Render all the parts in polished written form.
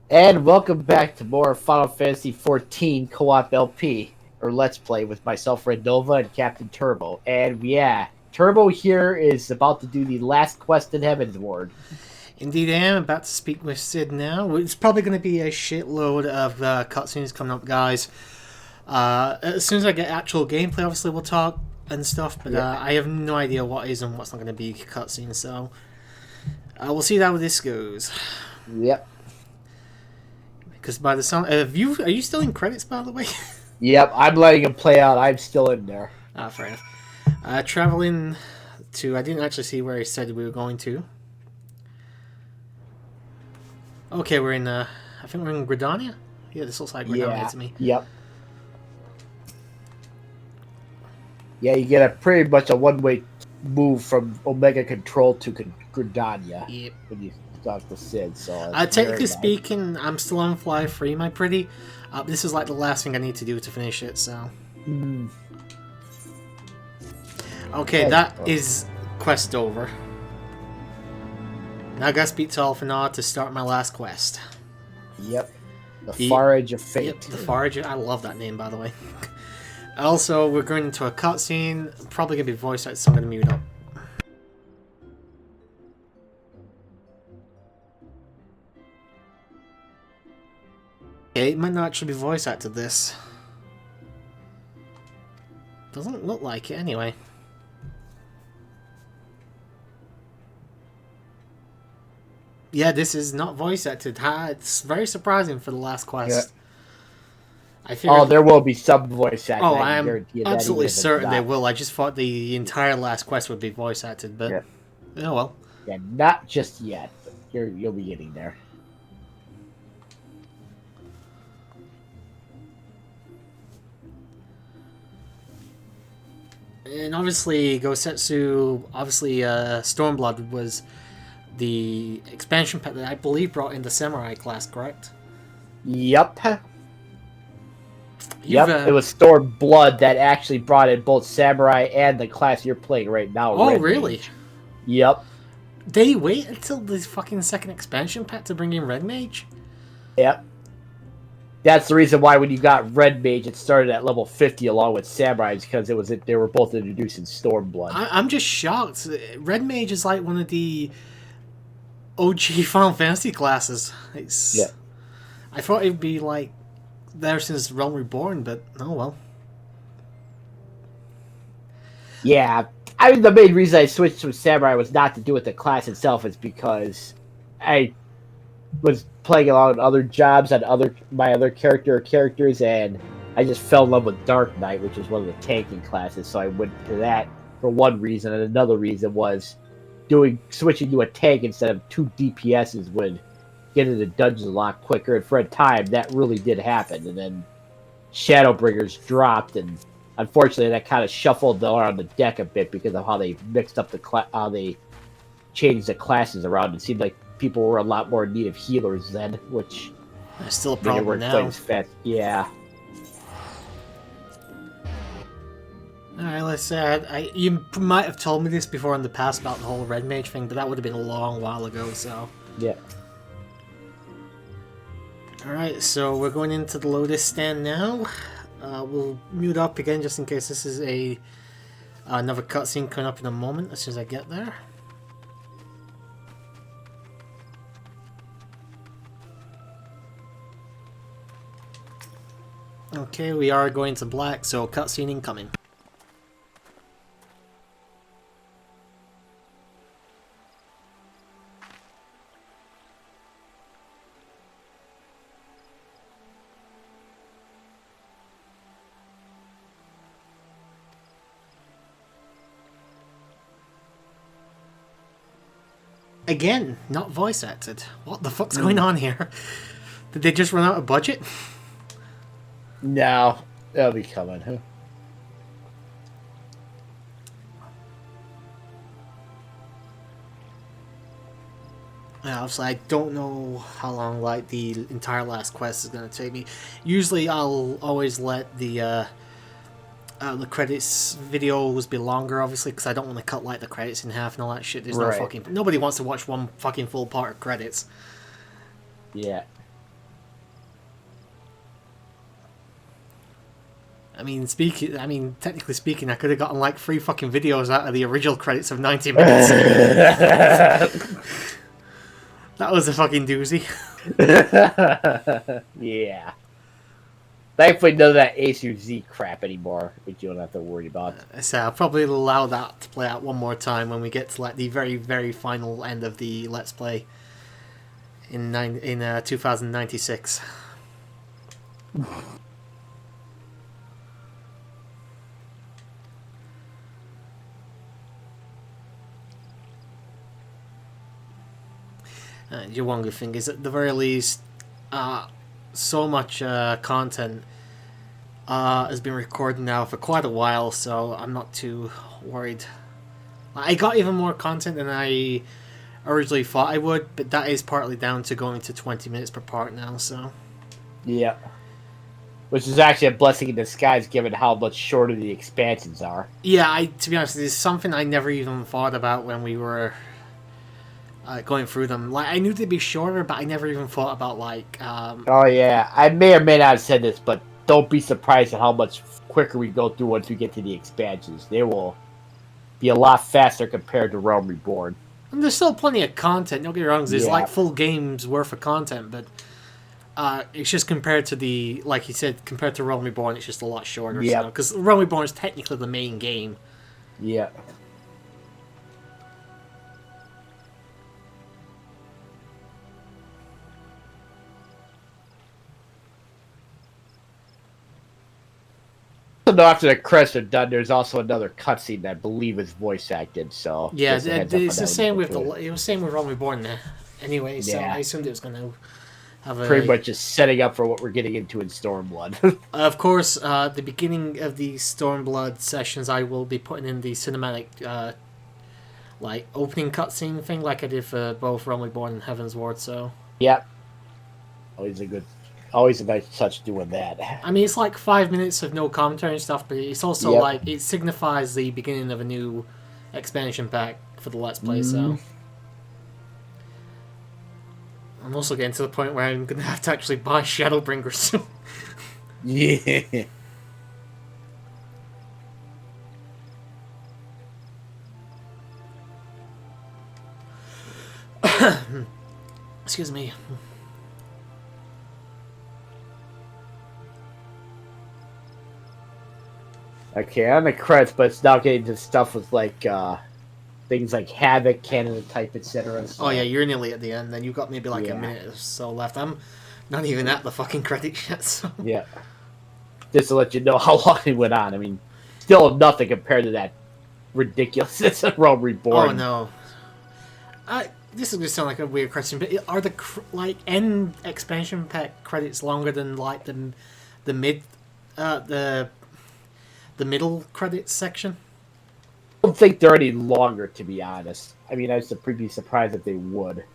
And welcome back to more Final Fantasy XIV Co-op LP, or Let's Play with myself, Red Nova, and Captain Turbo. And yeah, Turbo here is about to do the last quest in Heaven's Ward. Indeed, I am about to speak with Sid now. It's probably going to be a shitload of cutscenes coming up, guys. As soon as I get actual gameplay, obviously we'll talk and stuff, but I have no idea what is and what's not going to be cutscenes, so we'll see how this goes. Yep. Because by the sound, are you still in credits, by the way? Yep, I'm letting him play out. I'm still in there. Fair enough. Traveling to, I didn't actually see where he said we were going to. Okay, we're in, I think we're in Gridania? Yeah, this looks like Gridania to me. Yep. Yeah, you get a pretty much a one-way move from Omega Control to Gridania. Yep. When you talk to Sid, so... technically speaking, I'm still on Fly Free, my pretty. This is like the last thing I need to do to finish it, so... Okay, that is quest over. Now I gotta speak to Alphanar to start my last quest. Yep. The Far Edge of Fate. Yep, the Far Edge. I love that name, by the way. Also, we're going into a cutscene. Probably gonna be voice acted, so I'm gonna mute up. Okay, it might not actually be voice acted, this. Doesn't look like it, anyway. Yeah, this is not voice acted. It's very surprising for the last quest. Yeah. There will be some voice acting. Oh, I am absolutely certain they will. I just thought the entire last quest would be voice acted, but oh well. Yeah, not just yet, but you'll be getting there. And obviously, Gosetsu, Stormblood was the expansion pack that I believe brought in the Samurai class, correct? Yep. It was Stormblood that actually brought in both Samurai and the class you're playing right now. Oh, really? Mage. Yep. They wait until the fucking second expansion pack to bring in Red Mage? Yep. That's the reason why when you got Red Mage, it started at level 50 along with Samurai, because they were both introduced in Stormblood. I'm just shocked. Red Mage is like one of the OG Final Fantasy classes. Yeah. I thought it'd be like there since Realm Reborn, but oh well. Yeah, I mean the main reason I switched to Samurai was not to do with the class itself, it's because I was playing along with other jobs on my other characters, and I just fell in love with Dark Knight, which is one of the tanking classes, so I went to that for one reason, and another reason was switching to a tank instead of 2 DPSs would get into dungeons a lot quicker, and for a time that really did happen. And then Shadowbringers dropped, and unfortunately that kind of shuffled around the deck a bit because of how they mixed up how they changed the classes around. It seemed like people were a lot more in need of healers then, which that's still a problem now. Yeah. Alright, let's say you might have told me this before in the past about the whole Red Mage thing, but that would have been a long while ago, so... Yeah. Alright, so we're going into the Lotus stand now. We'll mute up again just in case this is another cutscene coming up in a moment as soon as I get there. Okay, we are going to black, so cutscene incoming. Again, not voice acted. What the fuck's going on here? Did they just run out of budget? No, they'll be coming, huh? Yeah, obviously I don't know how long like the entire last quest is gonna take me. Usually I'll always let the credits videos be longer, obviously, because I don't want to cut like the credits in half and all that shit. There's no fucking... Nobody wants to watch one fucking full part of credits. Yeah. I mean, technically speaking, I could have gotten like 3 fucking videos out of the original credits of 90 minutes. That was a fucking doozy. Yeah. Thankfully, none of that A through Z crap anymore, which you don't have to worry about. So I'll probably allow that to play out one more time when we get to like the very, very final end of the Let's Play in 2096. Your one good thing is, at the very least, so much content has been recorded now for quite a while, so I'm not too worried. I got even more content than I originally thought I would, but that is partly down to going to 20 minutes per part now, so... Yeah. Which is actually a blessing in disguise, given how much shorter the expansions are. Yeah, to be honest, it's something I never even thought about when we were going through them. Like, I knew they'd be shorter, but I never even thought about, like... Oh, yeah. I may or may not have said this, but don't be surprised at how much quicker we go through once we get to the expansions. They will be a lot faster compared to Realm Reborn. And there's still plenty of content, don't get me wrong, there's like full games worth of content, but it's just compared to the, like you said, compared to Realm Reborn, it's just a lot shorter. Yeah. Because Realm Reborn is technically the main game. Yeah. So after the credits are done, there's also another cutscene that I believe is voice acted. So yeah, it's the same with it was the same with Realm Reborn anyway. So yeah. I assumed it was going to have pretty much just setting up for what we're getting into in Stormblood. Of course, the beginning of the Stormblood sessions, I will be putting in the cinematic, like opening cutscene thing, like I did for both Realm Reborn and Heaven's Ward. So yep, always a nice touch doing that. I mean, it's like 5 minutes of no commentary and stuff, but it's also like it signifies the beginning of a new expansion pack for the Let's Play. So I'm also getting to the point where I'm gonna have to actually buy Shadowbringer soon. Yeah. Excuse me. Okay, on the credits, but it's now getting to stuff with like things like Havoc, Canada Type, etc. So. Oh yeah, you're nearly at the end. Then you've got maybe like a minute or so left. I'm not even at the fucking credits yet. So. Yeah. Just to let you know how long it went on. I mean, still nothing compared to that ridiculousness of Realm Reborn. Oh no. This is gonna sound like a weird question, but are the like end expansion pack credits longer than like the middle credits section? I don't think they're any longer, to be honest. I mean, I'd be surprised if they would.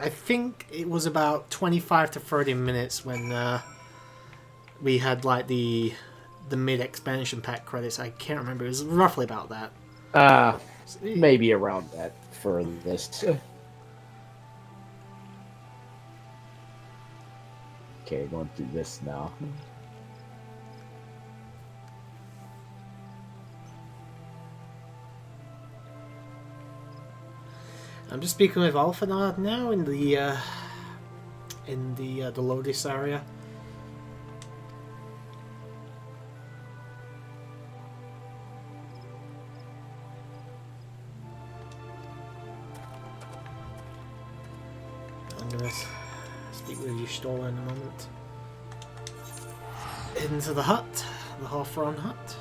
I think it was about 25 to 30 minutes when we had like the mid expansion pack credits. I can't remember. It was roughly about that. Maybe around that for this. Okay, going through this now. I'm just speaking with Alphanard now in the Lodis area. I'm gonna speak with Y'shtola in a moment. Into the hut, the Hawthorne hut.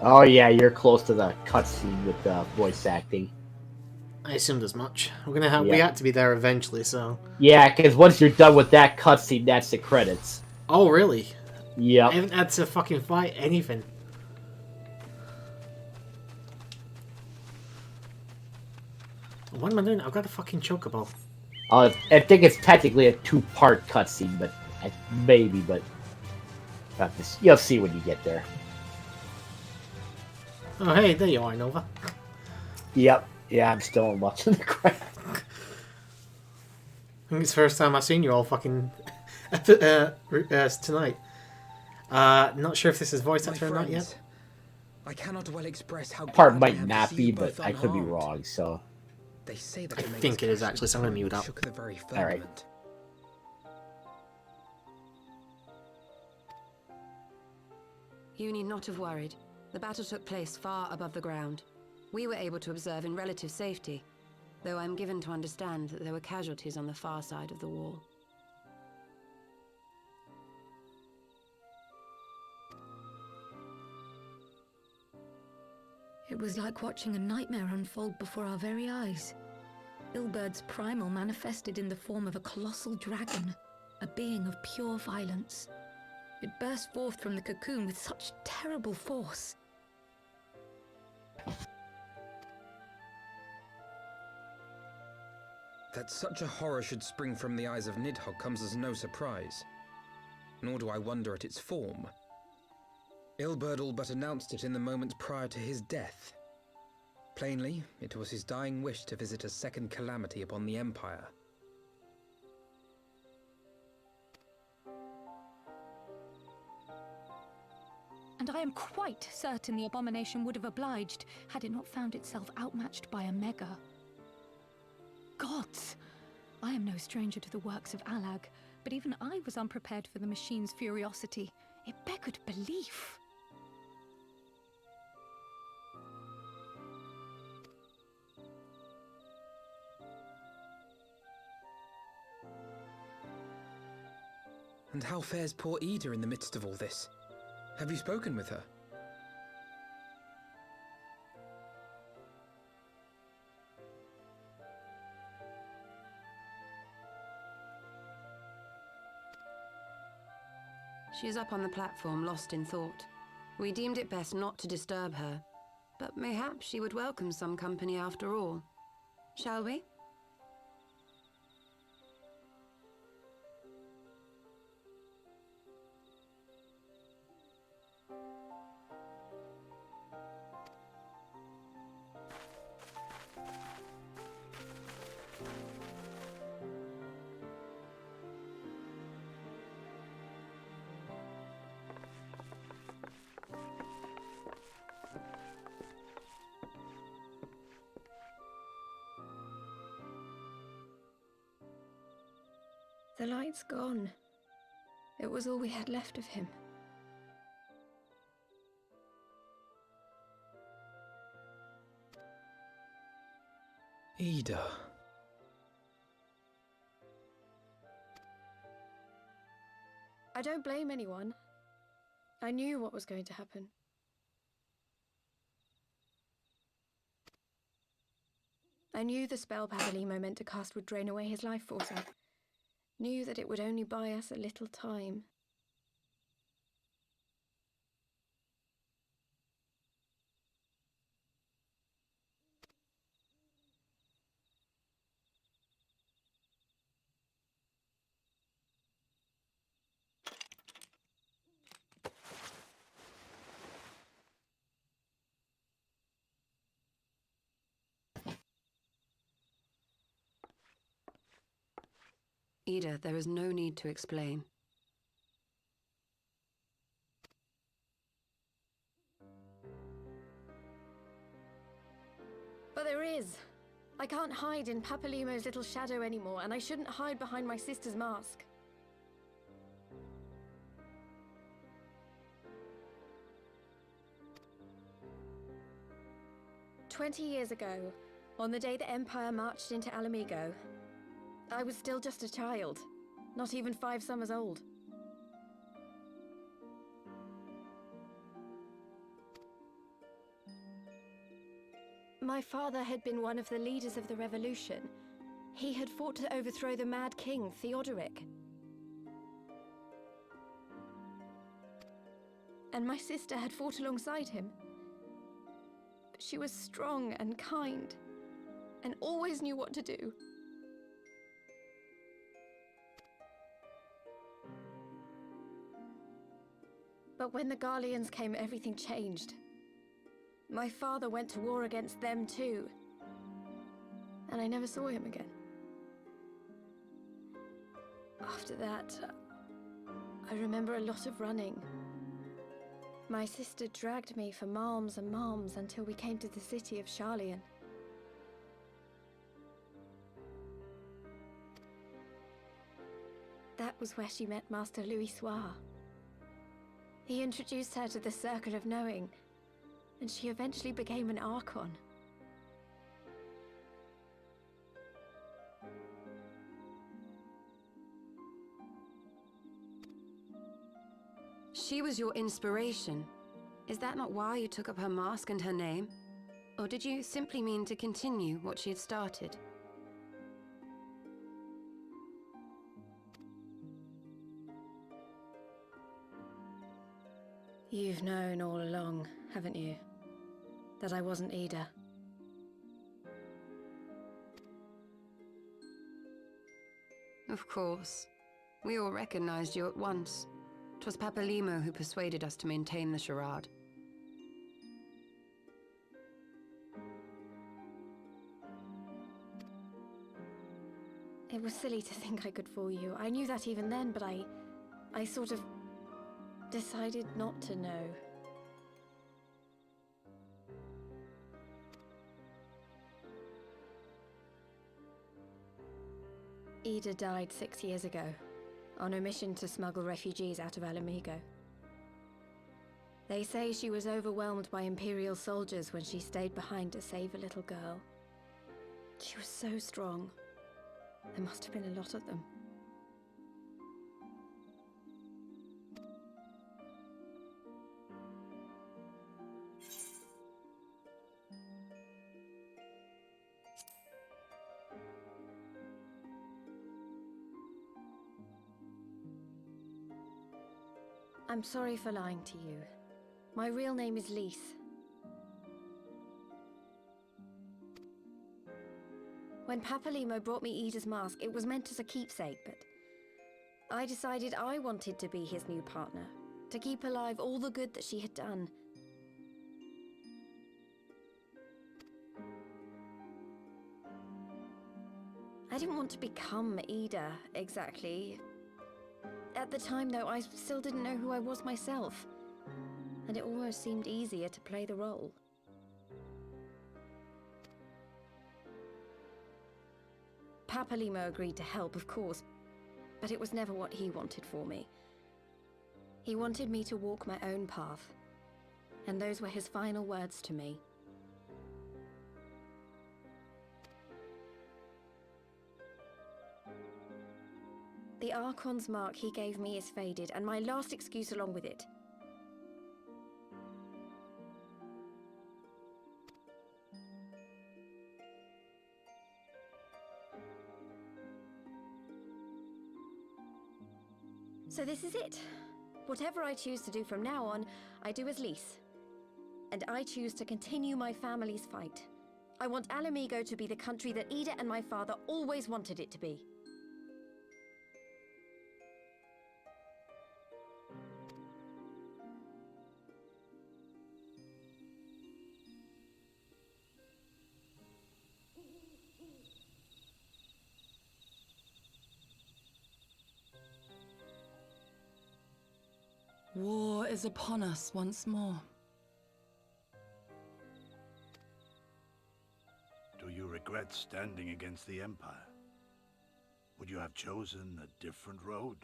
Oh yeah, you're close to the cutscene with the voice acting. I assumed as much. We had to be there eventually, so. Yeah, because once you're done with that cutscene, that's the credits. Oh really? Yep. I haven't had to fucking fight anything. What am I doing? I've got a fucking chocobo. I think it's technically a 2-part cutscene, but maybe, but you'll see when you get there. Oh hey, there you are, Nova. Yep. Yeah, I'm still watching the credits. I think it's the first time I've seen you all fucking tonight. Not sure if this is voice My actor or not friends, yet. I cannot well express how Part glad I might am to not see be, you but both I could be unharmed. wrong. So They say that I Omega's think it is clash actually, with so I'm gonna time mute up. shook the very All right. firmament. You need not have worried. The battle took place far above the ground. We were able to observe in relative safety, though I'm given to understand that there were casualties on the far side of the wall. It was like watching a nightmare unfold before our very eyes. Ilbird's primal manifested in the form of a colossal dragon, a being of pure violence. It burst forth from the cocoon with such terrible force. That such a horror should spring from the eyes of Nidhogg comes as no surprise. Nor do I wonder at its form. Ilberd all but announced it in the moments prior to his death. Plainly, it was his dying wish to visit a second calamity upon the Empire. And I am quite certain the abomination would have obliged had it not found itself outmatched by Omega. Gods! I am no stranger to the works of Alag, but even I was unprepared for the machine's furiosity. It beggared belief. And how fares poor Ida in the midst of all this? Have you spoken with her? She is up on the platform, lost in thought. We deemed it best not to disturb her, but mayhap she would welcome some company after all. Shall we? The light's gone. It was all we had left of him. Ida. I don't blame anyone. I knew what was going to happen. I knew the spell Pavelimo meant to cast would drain away his life force. I knew that it would only buy us a little time. Ida, there is no need to explain. But there is. I can't hide in Papalimo's little shadow anymore, and I shouldn't hide behind my sister's mask. "20 years ago, on the day the Empire marched into Alamigo, I was still just a child, not even 5 summers old. My father had been one of the leaders of the revolution. He had fought to overthrow the Mad King, Theodoric. And my sister had fought alongside him. But she was strong and kind, and always knew what to do. But when the Garleans came, everything changed. My father went to war against them too, and I never saw him again. After that, I remember a lot of running. My sister dragged me for miles and miles until we came to the city of Charlian. That was where she met Master Louis Soir. He introduced her to the Circle of Knowing, and she eventually became an Archon. She was your inspiration. Is that not why you took up her mask and her name? Or did you simply mean to continue what she had started? You've known all along, haven't you? That I wasn't Ida. Of course. We all recognized you at once. 'Twas Papalimo who persuaded us to maintain the charade. It was silly to think I could fool you. I knew that even then, but I sort of decided not to know. Ida died 6 years ago, on a mission to smuggle refugees out of Alamigo. They say she was overwhelmed by Imperial soldiers when she stayed behind to save a little girl. She was so strong. There must have been a lot of them. I'm sorry for lying to you. My real name is Lise. When Papalimo brought me Ida's mask, it was meant as a keepsake, but I decided I wanted to be his new partner, to keep alive all the good that she had done. I didn't want to become Ida, exactly. At the time, though, I still didn't know who I was myself, and it almost seemed easier to play the role. Papalimo agreed to help, of course, but it was never what he wanted for me. He wanted me to walk my own path, and those were his final words to me. The Archon's mark he gave me is faded, and my last excuse along with it. So this is it. Whatever I choose to do from now on, I do as Lise. And I choose to continue my family's fight. I want Alamigo to be the country that Ida and my father always wanted it to be. War is upon us once more. Do you regret standing against the Empire? Would you have chosen a different road,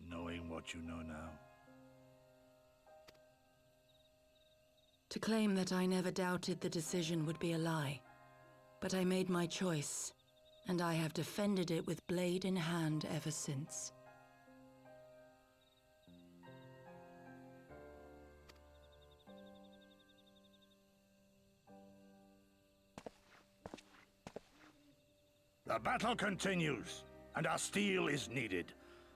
knowing what you know now? To claim that I never doubted the decision would be a lie. But I made my choice, and I have defended it with blade in hand ever since. The battle continues, and our steel is needed.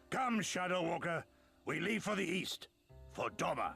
Come, Shadow Walker, we leave for the east, for Doma.